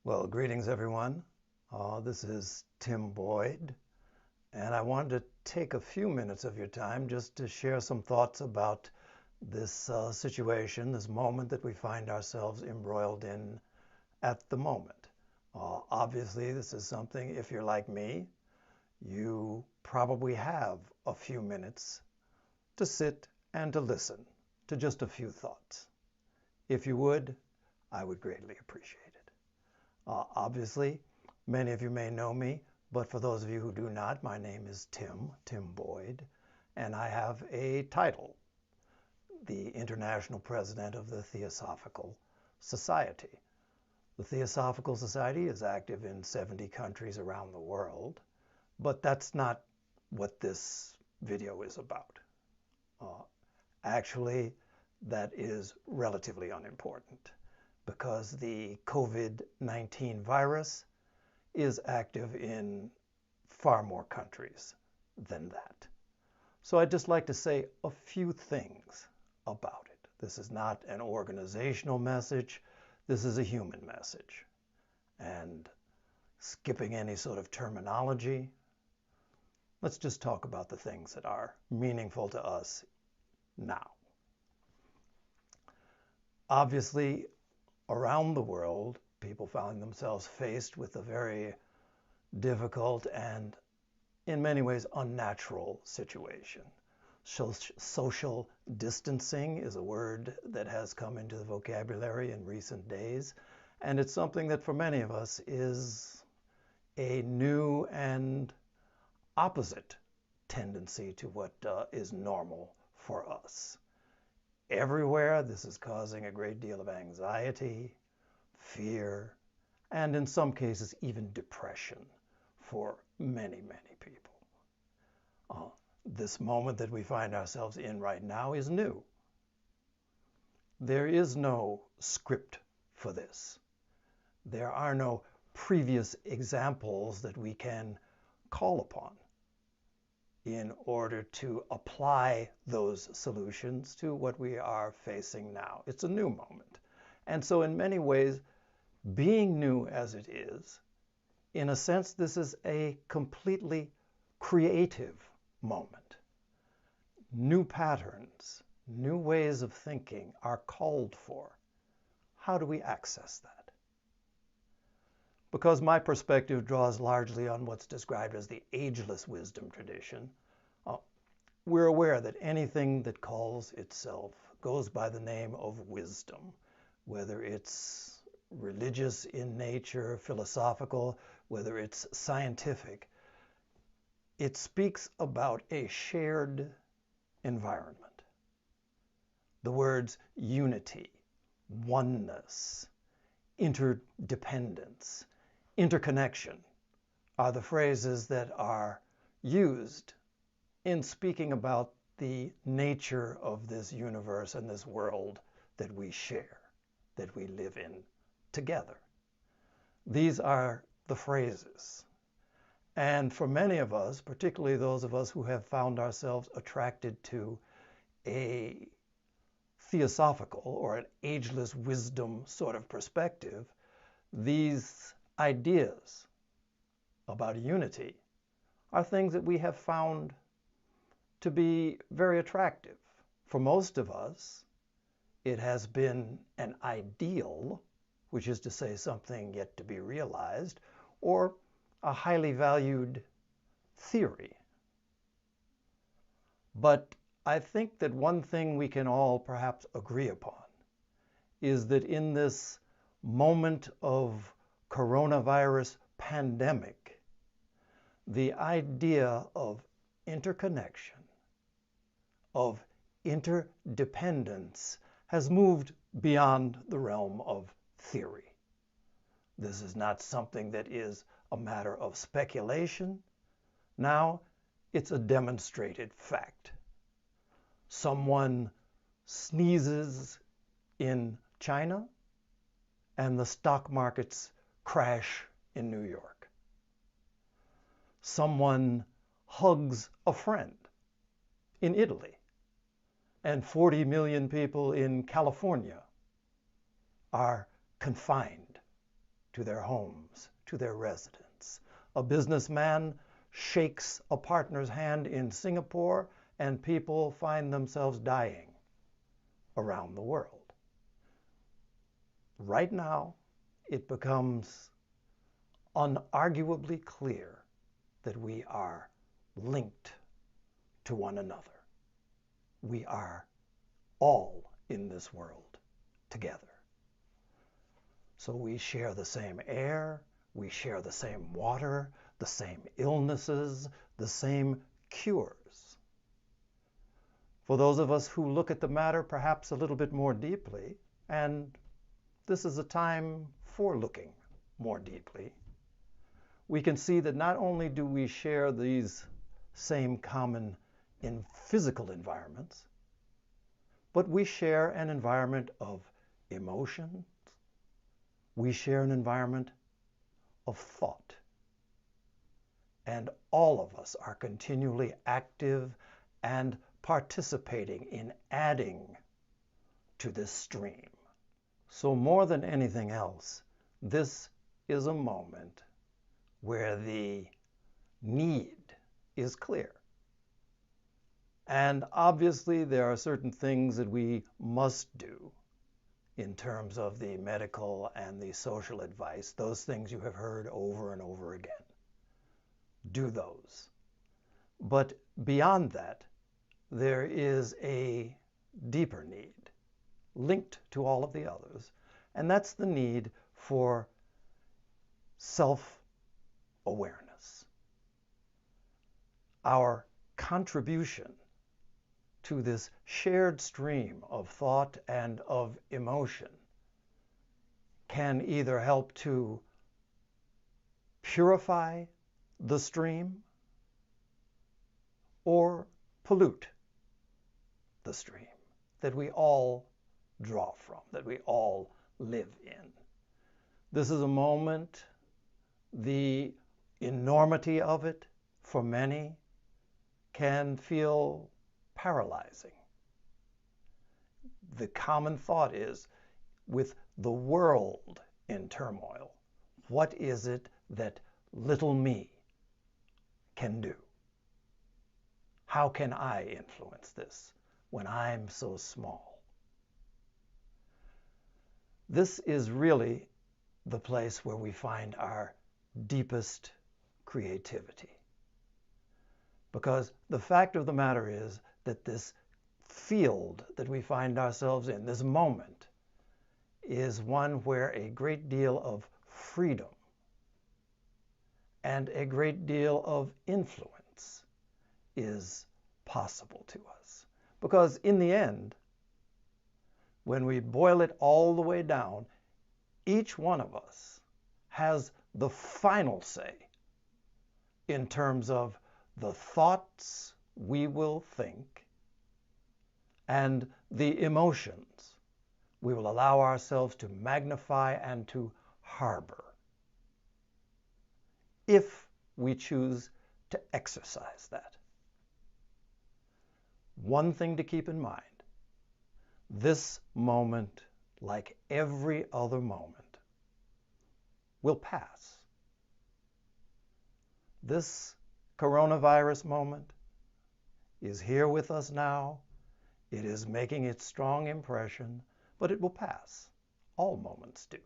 Well, greetings everyone. This is Tim Boyd, and I wanted to take a few minutes of your time just to share some thoughts about this situation, this moment that we find ourselves embroiled in at the moment. Obviously, this is something, if you're like me, you probably have a few minutes to sit and to listen to just a few thoughts. If you would, I would greatly appreciate it. Obviously, many of you may know me, but for those of you who do not, my name is Tim Boyd, and I have a title, the International President of the Theosophical Society. The Theosophical Society is active in 70 countries around the world, but that's not what this video is about. Actually, that is relatively unimportant, because the COVID-19 virus is active in far more countries than that. So I'd just like to say a few things about it. This is not an organizational message. This is a human message. And skipping any sort of terminology, let's just talk about the things that are meaningful to us now. Obviously, around the world, people found themselves faced with a very difficult and, in many ways, unnatural situation. Social distancing is a word that has come into the vocabulary in recent days, and it's something that for many of us is a new and opposite tendency to what is normal for us. Everywhere, this is causing a great deal of anxiety, fear, and in some cases even depression for many, many people. This moment that we find ourselves in right now is new. There is no script for this. There are no previous examples that we can call upon in order to apply those solutions to what we are facing now. It's a new moment. And so in many ways, being new as it is, in a sense, this is a completely creative moment. New patterns, new ways of thinking are called for. How do we access that? Because my perspective draws largely on what's described as the ageless wisdom tradition, we're aware that anything that calls itself goes by the name of wisdom, whether it's religious in nature, philosophical, whether it's scientific. It speaks about a shared environment. The words unity, oneness, interdependence, interconnection are the phrases that are used in speaking about the nature of this universe and this world that we share, that we live in together. These are the phrases. And for many of us, particularly those of us who have found ourselves attracted to a theosophical or an ageless wisdom sort of perspective, these ideas about unity are things that we have found to be very attractive. For most of us, it has been an ideal, which is to say something yet to be realized, or a highly valued theory. But I think that one thing we can all perhaps agree upon is that in this moment of coronavirus pandemic, the idea of interconnection, of interdependence, has moved beyond the realm of theory. This is not something that is a matter of speculation. Now it's a demonstrated fact. Someone sneezes in China and the stock markets crash in New York. Someone hugs a friend in Italy, and 40 million people in California are confined to their homes, to their residence. A businessman shakes a partner's hand in Singapore, and people find themselves dying around the world. Right now, it becomes unarguably clear that we are linked to one another. We are all in this world together. So we share the same air, we share the same water, the same illnesses, the same cures. For those of us who look at the matter perhaps a little bit more deeply, and this is a time for looking more deeply, we can see that not only do we share these same common in physical environments, but we share an environment of emotions, we share an environment of thought. And all of us are continually active and participating in adding to this stream. So more than anything else, this is a moment where the need is clear. And obviously there are certain things that we must do in terms of the medical and the social advice. Those things you have heard over and over again. Do those. But beyond that, there is a deeper need linked to all of the others, and that's the need for self-awareness. Our contribution to this shared stream of thought and of emotion can either help to purify the stream or pollute the stream that we all draw from, that we all live in. This is a moment, the enormity of it for many can feel paralyzing. The common thought is, with the world in turmoil, what is it that little me can do? How can I influence this when I'm so small? This is really the place where we find our deepest creativity. Because the fact of the matter is that this field that we find ourselves in, this moment, is one where a great deal of freedom and a great deal of influence is possible to us. Because in the end, when we boil it all the way down, each one of us has the final say in terms of the thoughts we will think and the emotions we will allow ourselves to magnify and to harbor, if we choose to exercise that. One thing to keep in mind, this moment, like every other moment, will pass. This coronavirus moment is here with us now. It is making its strong impression, but it will pass. All moments do.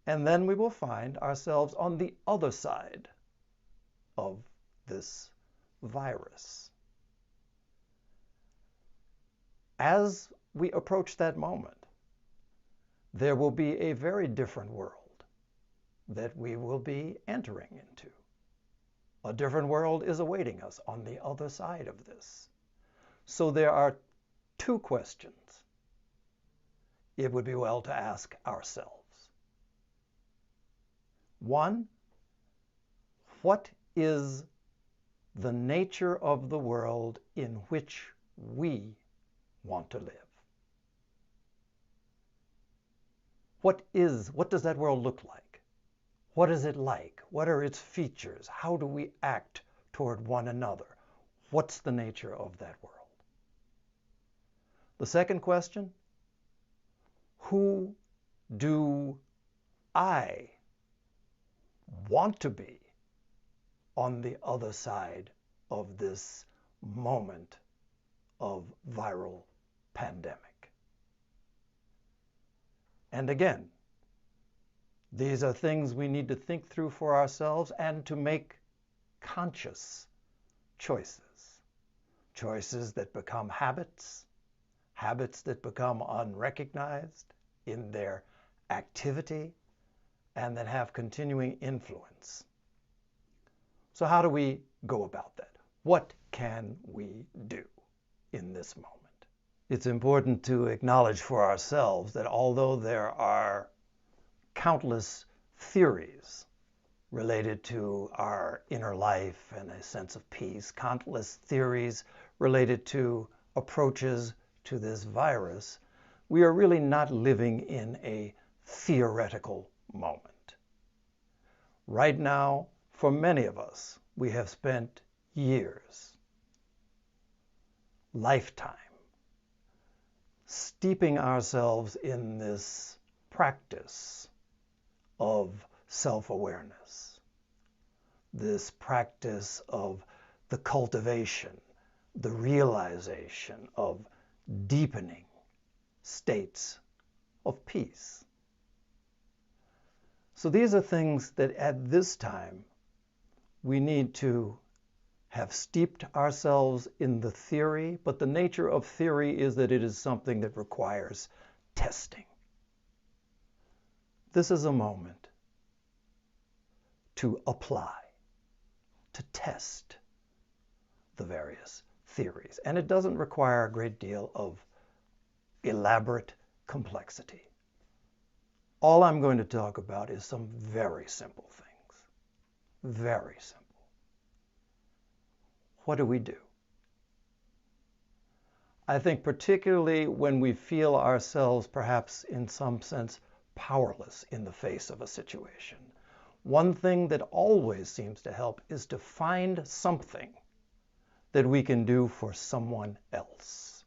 And then we will find ourselves on the other side of this virus. As we approach that moment, there will be a very different world that we will be entering into. A different world is awaiting us on the other side of this. So there are two questions it would be well to ask ourselves. One, what is the nature of the world in which we want to live? What does that world look like? What is it like? What are its features? How do we act toward one another? What's the nature of that world? The second question, who do I want to be on the other side of this moment of viral pandemic. And again, these are things we need to think through for ourselves and to make conscious choices. Choices that become habits, habits that become unrecognized in their activity, and that have continuing influence. So how do we go about that? What can we do in this moment? It's important to acknowledge for ourselves that although there are countless theories related to our inner life and a sense of peace, countless theories related to approaches to this virus, we are really not living in a theoretical moment. Right now, for many of us, we have spent years, lifetime, steeping ourselves in this practice of self-awareness, this practice of the cultivation, the realization of deepening states of peace. So these are things that at this time we need to have steeped ourselves in the theory, but the nature of theory is that it is something that requires testing. This is a moment to apply, to test the various theories. And it doesn't require a great deal of elaborate complexity. All I'm going to talk about is some very simple things. Very simple. What do we do? I think particularly when we feel ourselves perhaps in some sense powerless in the face of a situation, one thing that always seems to help is to find something that we can do for someone else.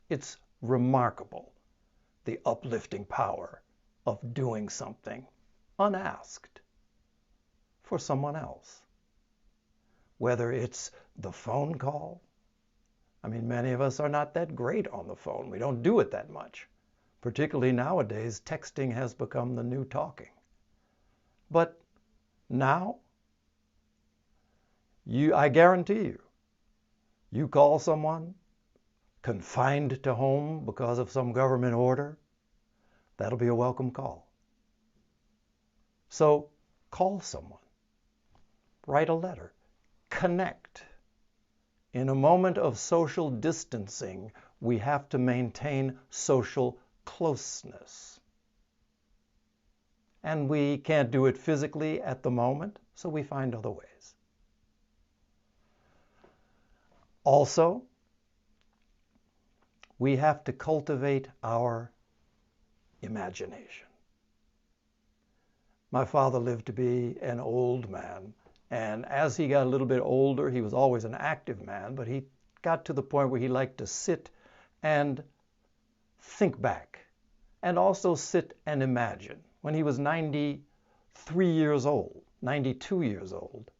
It's remarkable, the uplifting power of doing something unasked for someone else. Whether it's the phone call. I mean, many of us are not that great on the phone. We don't do it that much. Particularly nowadays, texting has become the new talking. But now, I guarantee you call someone confined to home because of some government order, that'll be a welcome call. So call someone, write a letter, connect. In a moment of social distancing, we have to maintain social closeness. And we can't do it physically at the moment, so we find other ways. Also, we have to cultivate our imagination. My father lived to be an old man, and as he got a little bit older, he was always an active man, but he got to the point where he liked to sit and think back, and also sit and imagine. When he was 93 years old, 92 years old,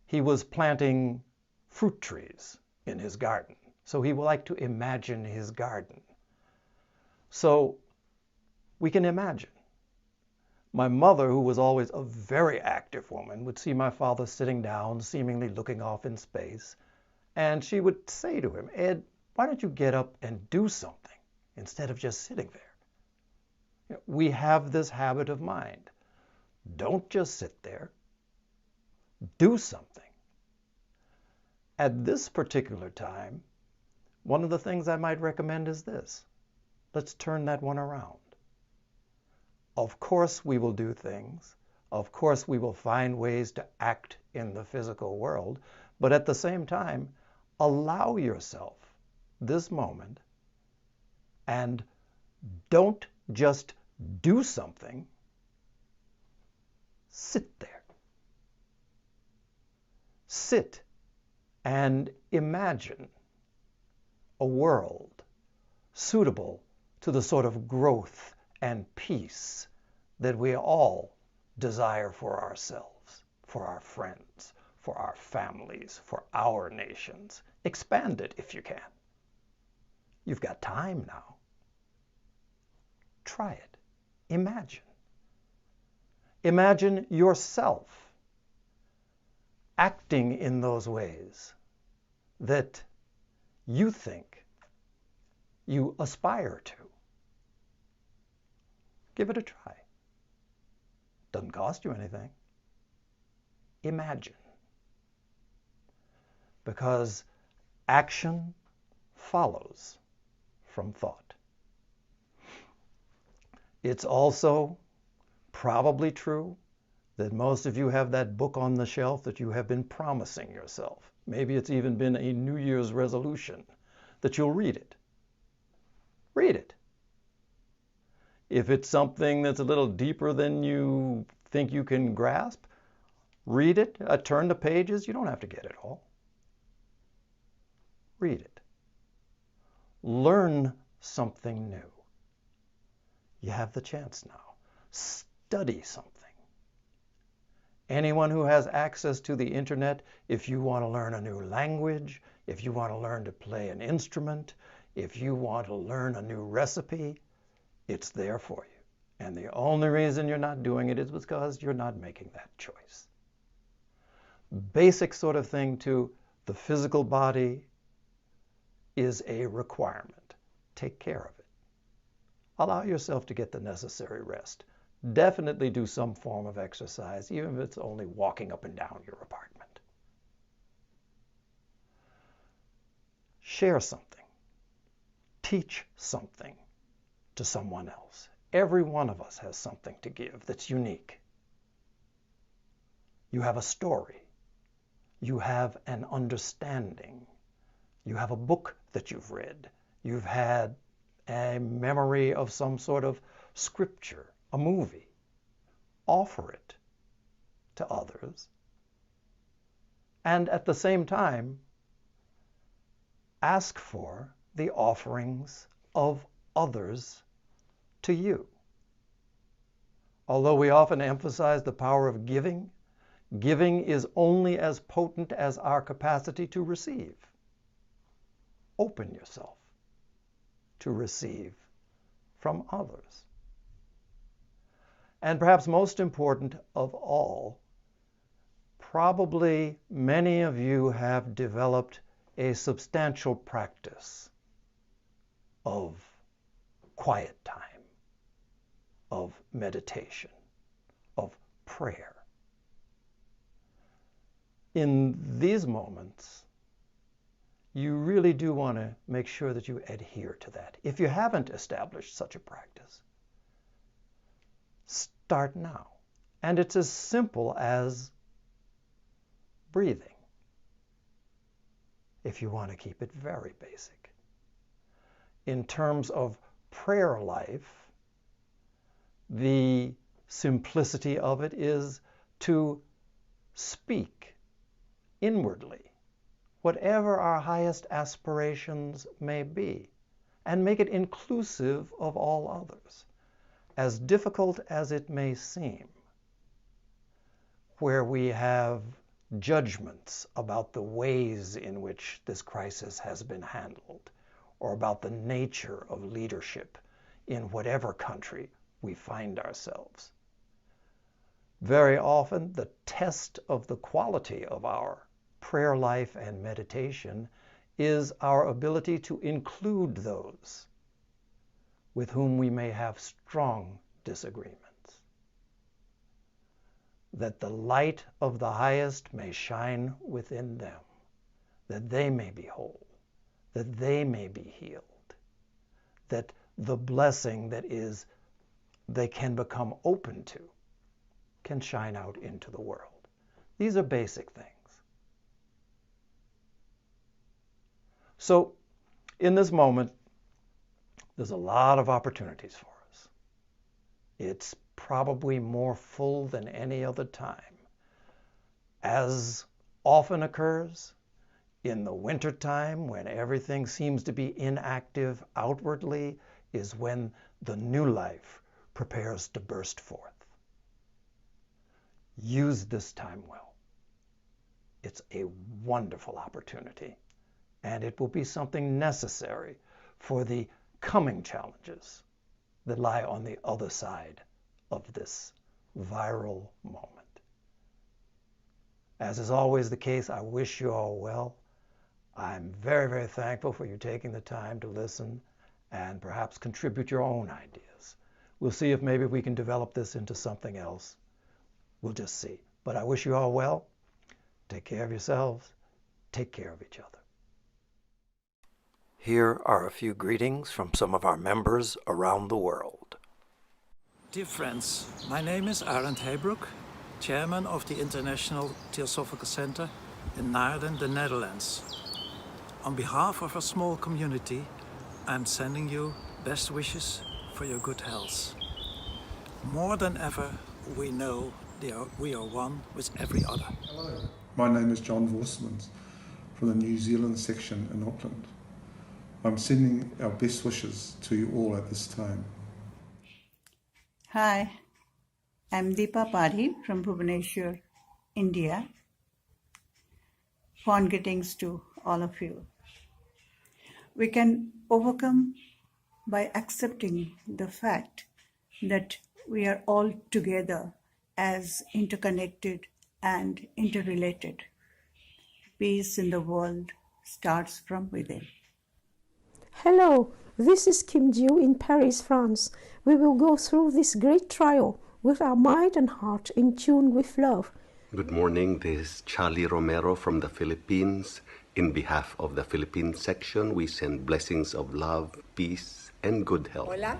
he was planting fruit trees in his garden. So he would like to imagine his garden. So we can imagine. My mother, who was always a very active woman, would see my father sitting down, seemingly looking off in space, and she would say to him, "Ed, why don't you get up and do something instead of just sitting there?" We have this habit of mind. Don't just sit there. Do something. At this particular time, one of the things I might recommend is this. Let's turn that one around. Of course we will do things. Of course we will find ways to act in the physical world. But at the same time, allow yourself this moment and don't just do something. Sit there. Sit and imagine a world suitable to the sort of growth and peace that we all desire for ourselves, for our friends, for our families, for our nations. Expand it if you can. You've got time now. Try it. Imagine. Imagine yourself acting in those ways that you think you aspire to. Give it a try. Doesn't cost you anything. Imagine. Because action follows from thought. It's also probably true that most of you have that book on the shelf that you have been promising yourself. Maybe it's even been a New Year's resolution that you'll read it. Read it. If it's something that's a little deeper than you think you can grasp, read it, turn the pages. You don't have to get it all. Read it. Learn something new. You have the chance now. Study something. Anyone who has access to the internet, if you want to learn a new language, if you want to learn to play an instrument, if you want to learn a new recipe, it's there for you. And the only reason you're not doing it is because you're not making that choice. Basic sort of thing to the physical body is a requirement. Take care of it. Allow yourself to get the necessary rest. Definitely do some form of exercise, even if it's only walking up and down your apartment. Share something. Teach something to someone else. Every one of us has something to give that's unique. You have a story. You have an understanding. You have a book that you've read. You've had a memory of some sort of scripture, a movie. Offer it to others. And at the same time, ask for the offerings of others to you. Although we often emphasize the power of giving, giving is only as potent as our capacity to receive. Open yourself to receive from others. And perhaps most important of all, probably many of you have developed a substantial practice of quiet time, of meditation, of prayer. In these moments, you really do want to make sure that you adhere to that. If you haven't established such a practice, start now. And it's as simple as breathing, if you want to keep it very basic. In terms of prayer life, the simplicity of it is to speak inwardly, whatever our highest aspirations may be, and make it inclusive of all others. As difficult as it may seem, where we have judgments about the ways in which this crisis has been handled, or about the nature of leadership in whatever country we find ourselves. Very often, the test of the quality of our prayer life and meditation is our ability to include those with whom we may have strong disagreements. That the light of the highest may shine within them, that they may be whole, that they may be healed, that the blessing that is they can become open to can shine out into the world. These are basic things. So in this moment, there's a lot of opportunities for us. It's probably more full than any other time. As often occurs in the wintertime, when everything seems to be inactive outwardly, is when the new life prepares to burst forth. Use this time well. It's a wonderful opportunity, and it will be something necessary for the coming challenges that lie on the other side of this viral moment. As is always the case, I wish you all well. I'm very, very thankful for you taking the time to listen and perhaps contribute your own ideas. We'll see if maybe we can develop this into something else. We'll just see. But I wish you all well. Take care of yourselves. Take care of each other. Here are a few greetings from some of our members around the world. Dear friends, my name is Arend Heybroek, Chairman of the International Theosophical Center in Naarden, the Netherlands. On behalf of our small community, I'm sending you best wishes for your good health. More than ever, we know we are one with every other. Hello, my name is John Vorsmans from the New Zealand section in Auckland. I'm sending our best wishes to you all at this time. Hi, I'm Deepa Padhi from Bhubaneswar, India. Fond greetings to all of you. We can overcome by accepting the fact that we are all together as interconnected and interrelated. Peace in the world starts from within. Hello, this is Kim Jiu in Paris, France. We will go through this great trial with our mind and heart in tune with love. Good morning, this is Charlie Romero from the Philippines. In behalf of the Philippine section, we send blessings of love, peace, and good health. Hola,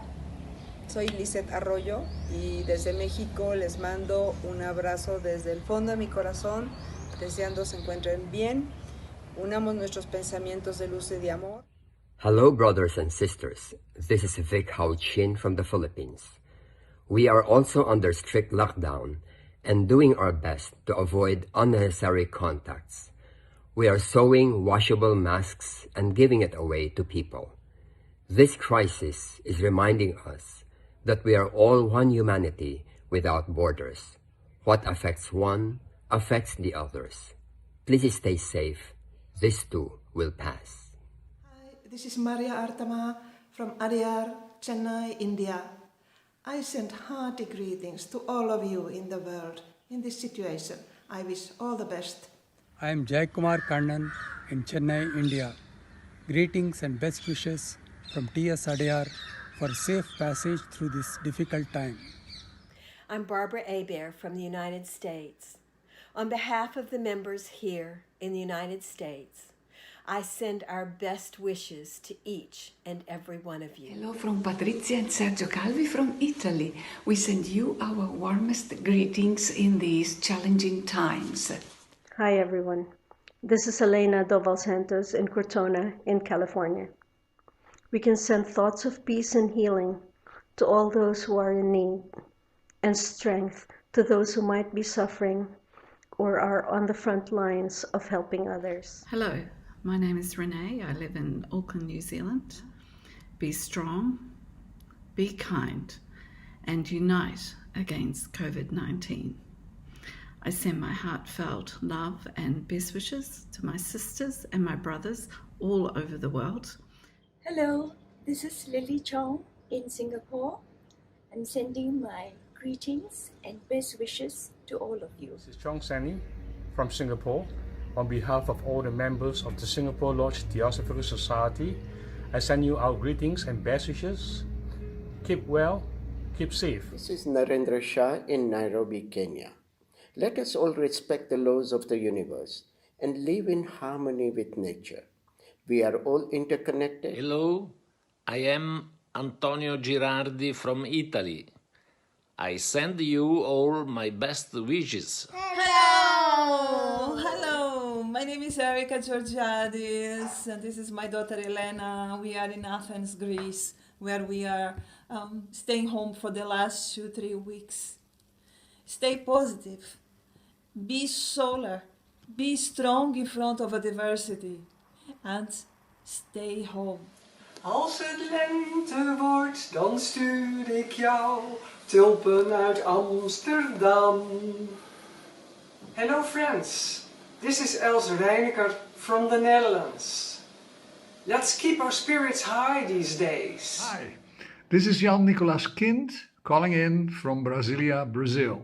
soy Lizeth Arroyo y desde México les mando un abrazo desde el fondo de mi corazón, deseando se encuentren bien. Unamos nuestros pensamientos de luz y de amor. Hello, brothers and sisters. This is Vic Hao Chin from the Philippines. We are also under strict lockdown and doing our best to avoid unnecessary contacts. We are sewing washable masks and giving it away to people. This crisis is reminding us that we are all one humanity without borders. What affects one affects the others. Please stay safe. This too will pass. This is Maria Artama from Adyar, Chennai, India. I send hearty greetings to all of you in the world in this situation. I wish all the best. I am Jai Kumar Kannan in Chennai, India. Greetings and best wishes from T.S. Adyar for safe passage through this difficult time. I'm Barbara Hebert from the United States. On behalf of the members here in the United States, I send our best wishes to each and every one of you. Hello from Patrizia and Sergio Calvi from Italy. We send you our warmest greetings in these challenging times. Hi everyone, this is Elena Doval Santos in Cortona in California. We can send thoughts of peace and healing to all those who are in need, and strength to those who might be suffering or are on the front lines of helping others. Hello, my name is Renee. I live in Auckland, New Zealand. Be strong, be kind, and unite against COVID-19. I send my heartfelt love and best wishes to my sisters and my brothers all over the world. Hello, this is Lily Chong in Singapore. I'm sending my greetings and best wishes to all of you. This is Chong Sani from Singapore. On behalf of all the members of the Singapore Lodge Theosophical Society, I send you our greetings and best wishes. Keep well, keep safe. This is Narendra Shah in Nairobi, Kenya. Let us all respect the laws of the universe and live in harmony with nature. We are all interconnected. Hello, I am Antonio Girardi from Italy. I send you all my best wishes. Hello! Hello! My name is Erika Georgiadis, and this is my daughter Elena. We are in Athens, Greece, where we are staying home for the last 2-3 weeks. Stay positive. Be solar. Be strong in front of adversity. And stay home. Als het lente wordt, Dan stuur ik jou tulpen uit Amsterdam. Hello friends, this is Els Reineker from the Netherlands. Let's keep our spirits high these days. Hi, this is Jan Nicolaas Kind calling in from Brasilia, Brazil.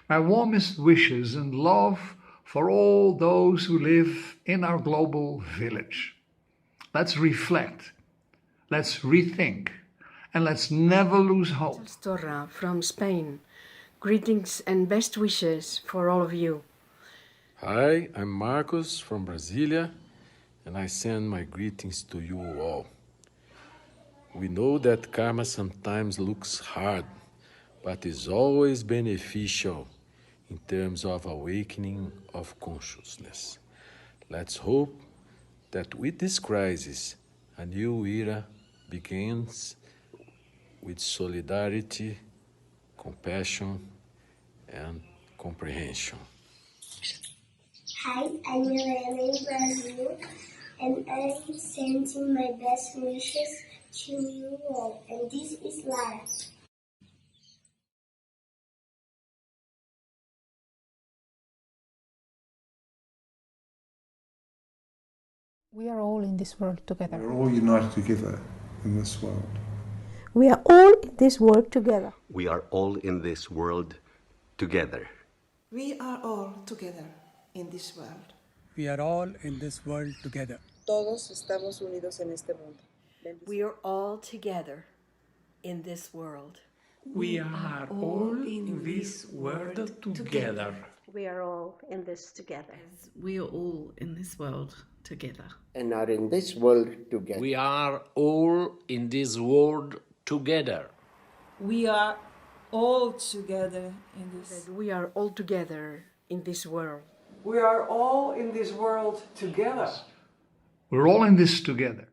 My warmest wishes and love for all those who live in our global village. Let's reflect, let's rethink, and let's never lose hope. Torra from Spain. Greetings and best wishes for all of you. Hi, I'm Marcos from Brasilia, and I send my greetings to you all. We know that karma sometimes looks hard, but is always beneficial in terms of awakening of consciousness. Let's hope that with this crisis, a new era begins with solidarity, compassion, and comprehension. Hi, I'm Helena in Brazil, and I'm sending my best wishes to you all, and this is Lara. We are all in this world together. We're all united together in this world. We are all in this world together. We are all in this world together. We are all together in this world. We are all in this world together. Todos estamos unidos en este mundo. We are all together in this world. We are all in this world together. We are all in this together. We are all in this world together. And are in this world together. We are all in this world together. We are all together in this. We are all together in this world. We are all in this world together. We're all in this together.